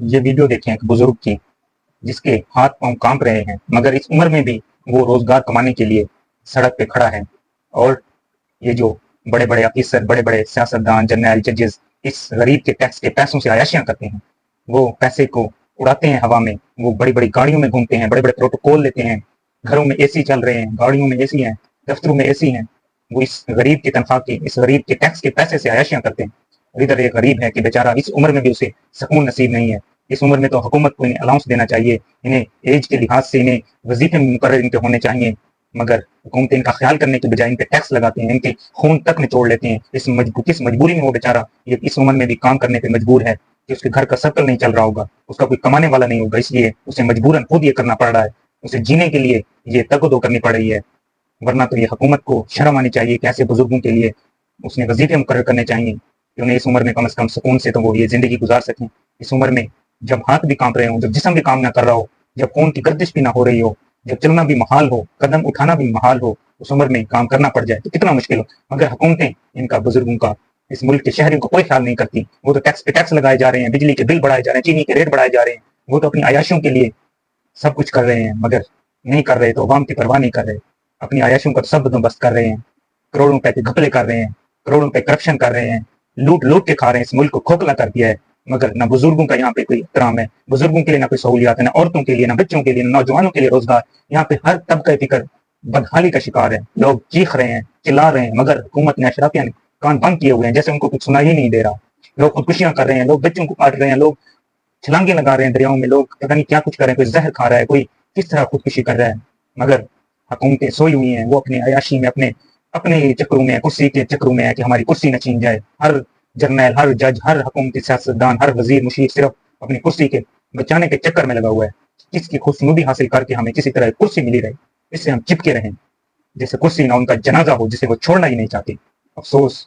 یہ ویڈیو دیکھیں ایک بزرگ کی جس کے ہاتھ پاؤں کانپ رہے ہیں، مگر اس عمر میں بھی وہ روزگار کمانے کے لیے سڑک پہ کھڑا ہے۔ اور یہ جو بڑے بڑے افسر، بڑے بڑے سیاستدان، جرنیل، ججز اس غریب کے ٹیکس کے پیسوں سے عیاشیاں کرتے ہیں، وہ پیسے کو اڑاتے ہیں ہوا میں، وہ بڑی بڑی گاڑیوں میں گھومتے ہیں، بڑے بڑے پروٹوکول لیتے ہیں، گھروں میں اے سی چل رہے ہیں، گاڑیوں میں اے سی ہیں، دفتروں میں اے سی ہیں، وہ اس غریب کی تنخواہ کی، اس غریب کے ٹیکس کے پیسے سے عیاشیاں کرتے ہیں۔ اور ادھر ایک غریب ہے کہ بیچارہ اس عمر میں بھی اسے سکون نصیب نہیں ہے۔ اس عمر میں تو حکومت کو انہیں الاؤنس دینا چاہیے، انہیں ایج کے لحاظ سے انہیں وظیفے مقرر ان کے ہونے چاہیے، مگر حکومتیں ان کا خیال کرنے کے بجائے ان پہ ٹیکس لگاتے ہیں، ان کے خون تک نچوڑ لیتے ہیں۔ کس مجبوری میں وہ بیچارہ یہ اس عمر میں بھی کام کرنے پہ مجبور ہے کہ اس کے گھر کا سرکل نہیں چل رہا ہوگا، اس کا کوئی کمانے والا نہیں ہوگا، اس لیے اسے مجبوراً خود یہ کرنا پڑ رہا ہے، اسے جینے کے لیے یہ تگ و دو کرنی پڑ رہی ہے۔ ورنہ تو یہ حکومت کو شرم آنی چاہیے کہ ایسے بزرگوں کے لیے اس نے وظیفے مقرر کرنے چاہیے کہ انہیں اس عمر میں کم از کم سکون سے تو وہ یہ زندگی گزار سکیں۔ اس عمر میں جب ہاتھ بھی کانپ رہے ہوں، جب جسم بھی کام نہ کر رہا ہو، جب خون کی گردش بھی نہ ہو رہی ہو، جب چلنا بھی محال ہو، قدم اٹھانا بھی محال ہو، اس عمر میں کام کرنا پڑ جائے تو کتنا مشکل ہو۔ مگر حکومتیں ان کا، بزرگوں کا، اس ملک کے شہریوں کو کوئی خیال نہیں کرتی۔ وہ تو ٹیکس پہ ٹیکس لگائے جا رہے ہیں، بجلی کے بل بڑھائے جا رہے ہیں، چینی کے ریٹ بڑھائے جا رہے ہیں، وہ تو اپنی عیاشیوں کے لیے سب کچھ کر رہے ہیں، مگر نہیں کر رہے تو عوام کی پرواہ نہیں کر رہے، اپنی عیاشیوں کا سب بندوبست کر رہے ہیں، کروڑوں روپے کے گھپلے کر رہے ہیں، کروڑوں روپے کرپشن کر رہے ہیں، لوٹ لوٹ کے کھا رہے ہیں، اس ملک کو کھوکھلا کر دیا ہے۔ مگر نہ بزرگوں کا یہاں پہ کوئی احترام ہے، بزرگوں کے لیے نہ کوئی سہولیات ہے، نہ عورتوں کے لیے، نہ بچوں کے لیے، نہ نوجوانوں کے لیے روزگار۔ یہاں پہ ہر طبقہ فکر بدحالی کا شکار ہے، لوگ چیخ رہے ہیں، چلا رہے ہیں، مگر حکومت نے، اشرافیہ نے کان بند کیے ہوئے ہیں، جیسے ان کو کچھ سنا ہی نہیں دے رہا۔ لوگ خودکشیاں کر رہے ہیں، لوگ بچوں کو کاٹ رہے ہیں، لوگ چھلانگیں لگا رہے ہیں دریاؤں میں، لوگ پتہ نہیں کیا کچھ کر رہے ہیں، کوئی زہر کھا رہا ہے، کوئی کس طرح خودکشی کر رہا ہے، مگر حکومتیں سوئی ہوئی ہیں، وہ اپنی عیاشی میں، اپنے چکروں میں، کرسی کے چکروں میں ہے کہ ہماری کرسی نہ چھین جائے۔ ہر جرنیل، ہر جج، ہر حکومتی سیاستدان، ہر وزیر مشیر صرف اپنی کرسی کے بچانے کے چکر میں لگا ہوا ہے، جس کی خوشنودی حاصل کر کے ہمیں کسی طرح کرسی ملی رہے، اس سے ہم چپکے رہیں، جیسے کرسی نہ ان کا جنازہ ہو جسے وہ چھوڑنا ہی نہیں چاہتے۔ افسوس